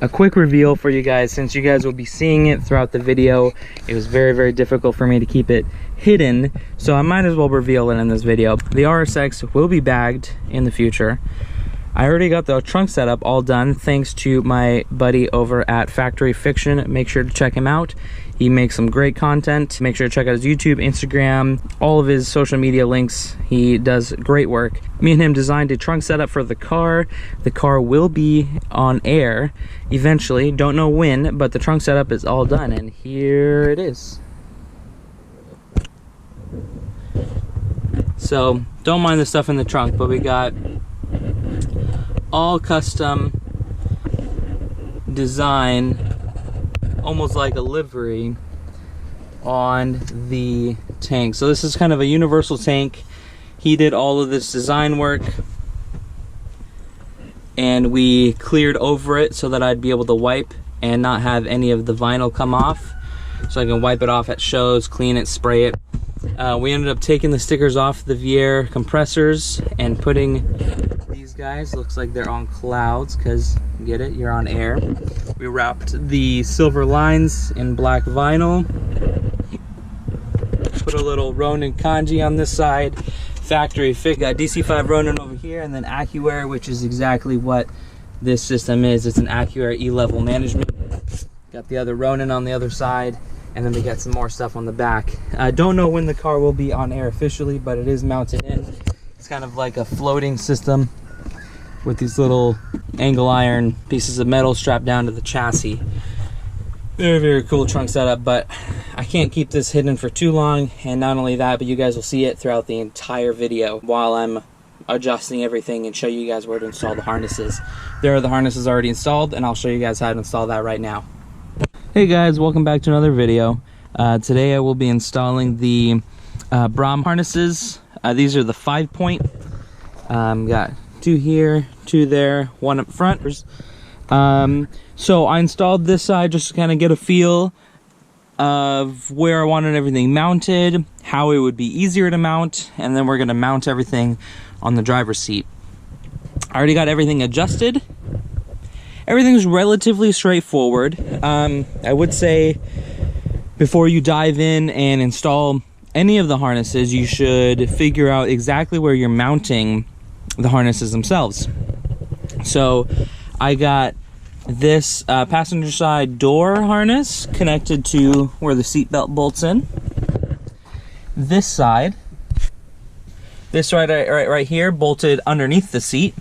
a quick reveal for you guys, since you guys will be seeing it throughout the video. It was very difficult for me to keep it hidden, so I might as well reveal it in this video. The RSX will be bagged in the future. I already got the trunk setup all done thanks to my buddy over at Factory Fiction. Make sure to check him out. He makes some great content. Make sure to check out his YouTube, Instagram, all of his social media links. He does great work. Me and him designed a trunk setup for the car. The car will be on air eventually. Don't know when, but the trunk setup is all done, and here it is. So don't mind the stuff in the trunk, but we got all custom design, almost like a livery on the tank. So this is kind of a universal tank. He did all of this design work, and we cleared over it so that I'd be able to wipe and not have any of the vinyl come off, so I can wipe it off at shows, clean it, spray it. We ended up taking the stickers off the Vier compressors and putting these guys, looks like they're on clouds because, get it, you're on air. We wrapped the silver lines in black vinyl. Put a little Ronin kanji on this side. Factory Fit, got DC5 Ronin over here, and then AccuAir, which is exactly what this system is. It's an AccuAir E-level management. Got the other Ronin on the other side, and then we got some more stuff on the back. I don't know when the car will be on air officially, but it is mounted in. It's kind of like a floating system with these little angle iron pieces of metal strapped down to the chassis. Very cool trunk setup, but I can't keep this hidden for too long. And not only that, but you guys will see it throughout the entire video while I'm adjusting everything and show you guys where to install the harnesses. There are the harnesses already installed, and I'll show you guys how to install that right now. Hey guys, welcome back to another video. Today I will be installing the Braum harnesses. These are the 5-point. Got 2 here, 2 there, 1 up front. So I installed this side just to kind of get a feel of where I wanted everything mounted, how it would be easier to mount, and then we're going to mount everything on the driver's seat. I already got everything adjusted. Everything's relatively straightforward. I would say before you dive in and install any of the harnesses, you should figure out exactly where you're mounting the harnesses themselves. So I got this passenger side door harness connected to where the seatbelt bolts in. This side, right here, bolted underneath the seat.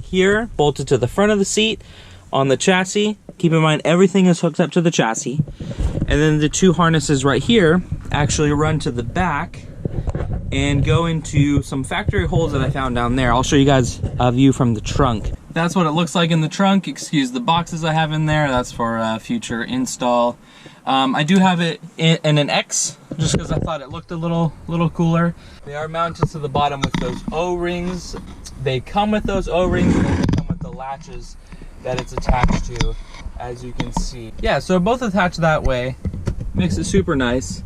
Here, bolted to the front of the seat on the chassis. Keep in mind, everything is hooked up to the chassis. And then the 2 harnesses right here actually run to the back and go into some factory holes that I found down there. I'll show you guys a view from the trunk. That's what it looks like in the trunk. Excuse the boxes I have in there. That's for future install. I do have it in an X, just because I thought it looked a little cooler. They are mounted to the bottom with those O-rings. They come with those O-rings, and they come with the latches that it's attached to, as you can see. Yeah, so both attached that way. Makes it super nice.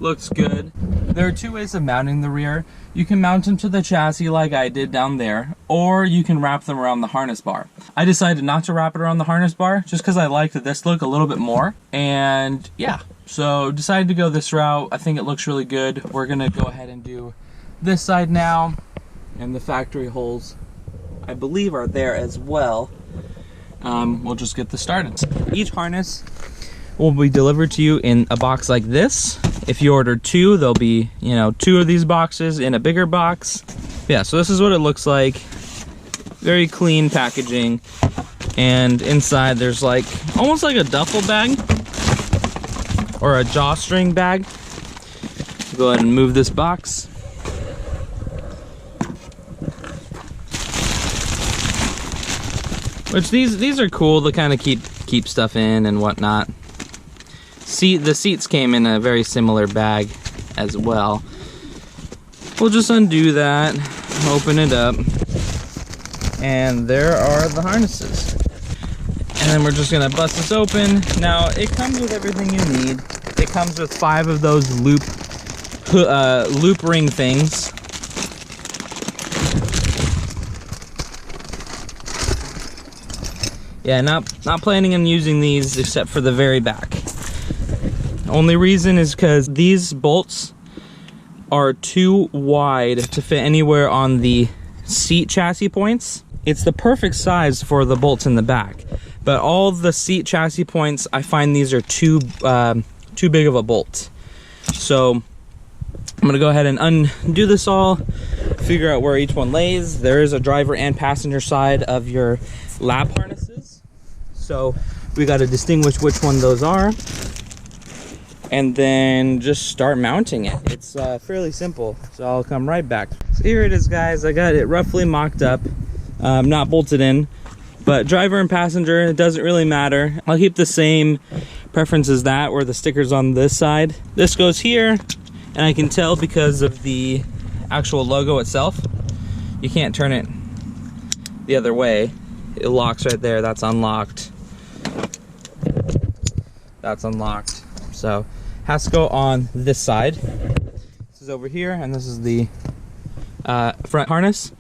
Looks good. There are 2 ways of mounting the rear. You can mount them to the chassis like I did down there, or you can wrap them around the harness bar. I decided not to wrap it around the harness bar just because I liked this look a little bit more. And yeah, so decided to go this route. I think it looks really good. We're gonna go ahead and do this side now, and the factory holes I believe are there as well. We'll just get this started. Each harness will be delivered to you in a box like this. If you order 2, there'll be, 2 of these boxes in a bigger box. Yeah, so this is what it looks like. Very clean packaging. And inside there's like, almost like a duffel bag or a drawstring bag. Go ahead and move this box. Which these are cool to kind of keep stuff in and whatnot. The seats came in a very similar bag as well. We'll just undo that, open it up, and there are the harnesses. And then we're just gonna bust this open. Now it comes with everything you need. It comes with 5 of those loop ring things. Yeah, not planning on using these except for the very back. Only reason is because these bolts are too wide to fit anywhere on the seat chassis points. It's the perfect size for the bolts in the back, but all the seat chassis points, I find these are too big of a bolt. So I'm gonna go ahead and undo this all, figure out where each one lays. There is a driver and passenger side of your lap harnesses, so we got to distinguish which one those are, and then just start mounting it. It's fairly simple, so I'll come right back. So here it is, guys. I got it roughly mocked up, not bolted in, but driver and passenger, it doesn't really matter. I'll keep the same preference as that, where the sticker's on this side. This goes here, and I can tell because of the actual logo itself. You can't turn it the other way. It locks right there. That's unlocked. That's unlocked. So has to go on this side. This is over here, and this is the front harness.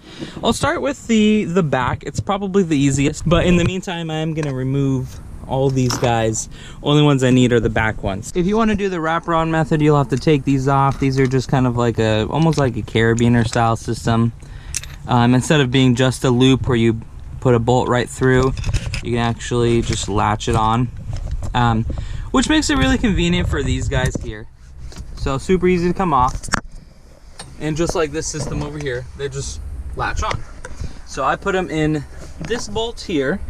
I'll start with the back. It's probably the easiest, but in the meantime, I am gonna remove all these guys. Only ones I need are the back ones. If you want to do the wraparound method, you'll have to take these off. These are just kind of like almost like a carabiner style system. Instead of being just a loop where you put a bolt right through, you can actually just latch it on, which makes it really convenient for these guys here. So super easy to come off, and just like this system over here, they just latch on. So I put them in this bolt here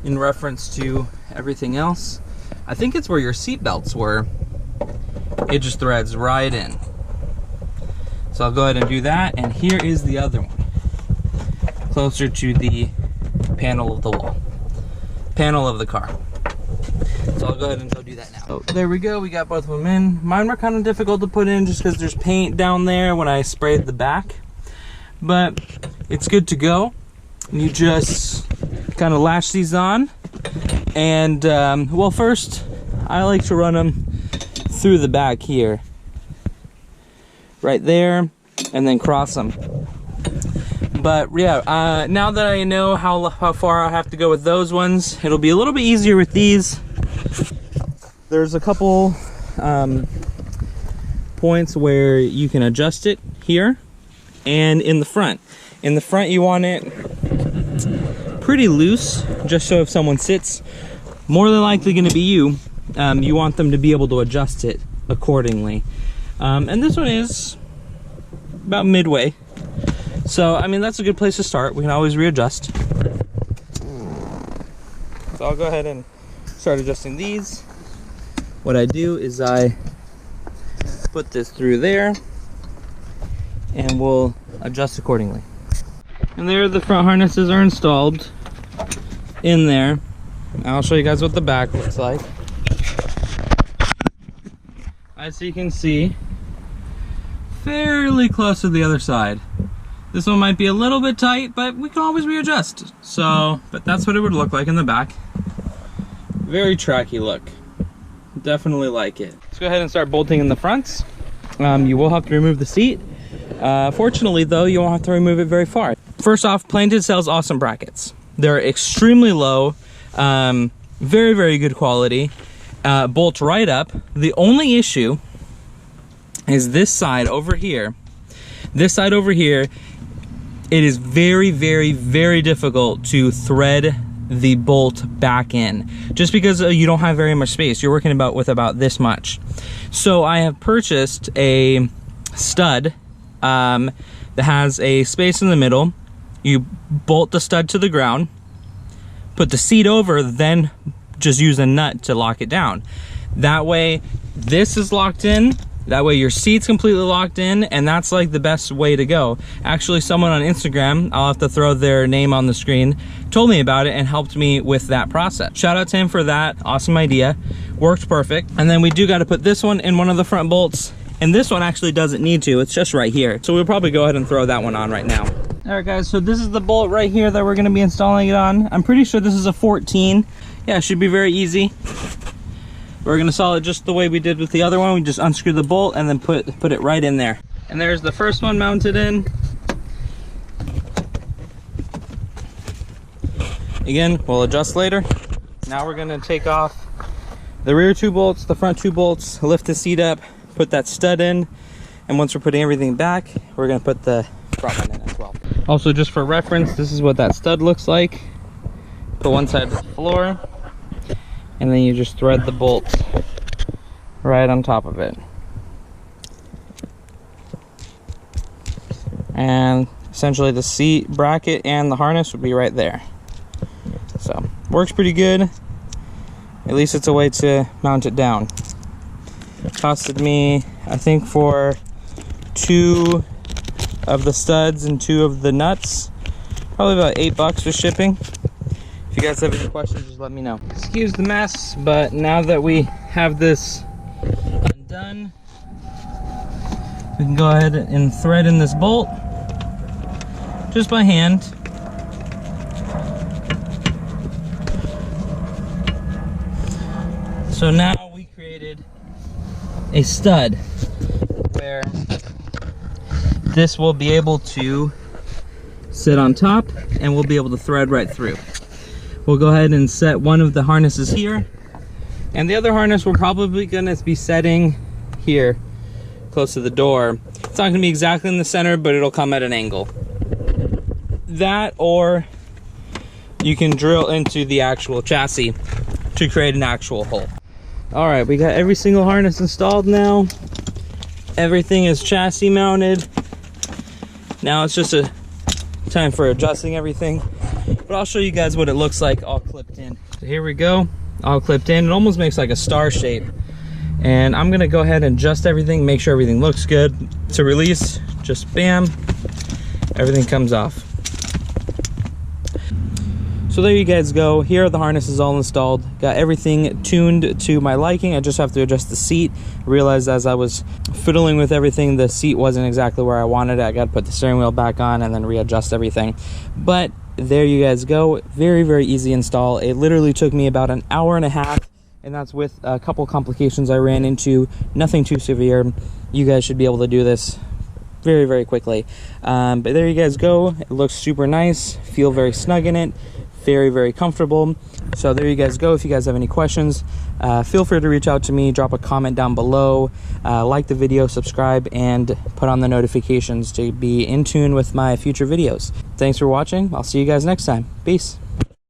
in reference to everything else. I think it's where your seat belts were. It just threads right in. So I'll go ahead and do that, and here is the other one, closer to the panel of the wall, panel of the car. So I'll go ahead and go do that now. So there we go, we got both of them in. Mine were kind of difficult to put in just because there's paint down there when I sprayed the back, but it's good to go. You just kind of latch these on, and well, first I like to run them through the back here, right there, and then cross them. But yeah, now that I know how far I have to go with those ones, it'll be a little bit easier with these. There's a couple points where you can adjust it here and in the front. In the front, you want it pretty loose, just so if someone sits, more than likely going to be you, you want them to be able to adjust it accordingly. And this one is about midway, so I mean that's a good place to start. We can always readjust. So I'll go ahead and start adjusting these. What I do is I put this through there, and we'll adjust accordingly. And there the front harnesses are installed in there. I'll show you guys what the back looks like. As you can see, fairly close to the other side. This one might be a little bit tight, but we can always readjust. So, but that's what it would look like in the back. Very tracky look. Definitely like it. Let's go ahead and start bolting in the fronts. You will have to remove the seat. Fortunately though, you won't have to remove it very far. First off, Planted sells awesome brackets. They're extremely low, very, very good quality, bolt right up. The only issue is this side over here. This side over here, it is very, very, very difficult to thread the bolt back in, just because you don't have very much space. You're working with about this much. So I have purchased a stud that has a space in the middle. You bolt the stud to the ground, put the seat over, then just use a nut to lock it down. That way this is locked in, that way your seat's completely locked in, and that's like the best way to go. Actually, someone on Instagram, I'll have to throw their name on the screen, told me about it and helped me with that process. Shout out to him for that, awesome idea, worked perfect. And then we do got to put this one in one of the front bolts, and this one actually doesn't need to, it's just right here. So we'll probably go ahead and throw that one on right now. All right guys, so this is the bolt right here that we're gonna be installing it on. I'm pretty sure this is a 14. Yeah, it should be very easy. We're gonna install it just the way we did with the other one. We just unscrew the bolt and then put it right in there. And there's the first one mounted in. Again, we'll adjust later. Now we're gonna take off the rear 2 bolts, the front 2 bolts, lift the seat up, put that stud in, and once we're putting everything back, we're gonna put the front one in as well. Also, just for reference, this is what that stud looks like. Put one side to the floor, and then you just thread the bolt right on top of it. And essentially the seat bracket and the harness would be right there. So, works pretty good. At least it's a way to mount it down. Costed me, I think, for 2 of the studs and 2 of the nuts, probably about $8 for shipping. If you guys have any questions, just let me know. Excuse the mess, but now that we have this undone, we can go ahead and thread in this bolt just by hand. So now we created a stud where this will be able to sit on top and we'll be able to thread right through. We'll go ahead and set one of the harnesses here, and the other harness we're probably gonna be setting here close to the door. It's not gonna be exactly in the center, but it'll come at an angle. That, or you can drill into the actual chassis to create an actual hole. All right, we got every single harness installed now. Everything is chassis mounted. Now it's just a time for adjusting everything, but I'll show you guys what it looks like all clipped in. So here we go, all clipped in. It almost makes like a star shape. And I'm gonna go ahead and adjust everything, make sure everything looks good. To release, just bam, everything comes off. So there you guys go. Here are the harnesses all installed. Got everything tuned to my liking. I just have to adjust the seat. I realized as I was fiddling with everything, the seat wasn't exactly where I wanted it. I got to put the steering wheel back on and then readjust everything. But there you guys go. Very, very easy install. It literally took me about an hour and a half, and that's with a couple complications I ran into. Nothing too severe. You guys should be able to do this very, very quickly. But there you guys go. It looks super nice. Feel very snug in it. Very, very comfortable. So there you guys go. If you guys have any questions, feel free to reach out to me, drop a comment down below, like the video, subscribe, and put on the notifications to be in tune with my future videos. Thanks for watching. I'll see you guys next time. Peace.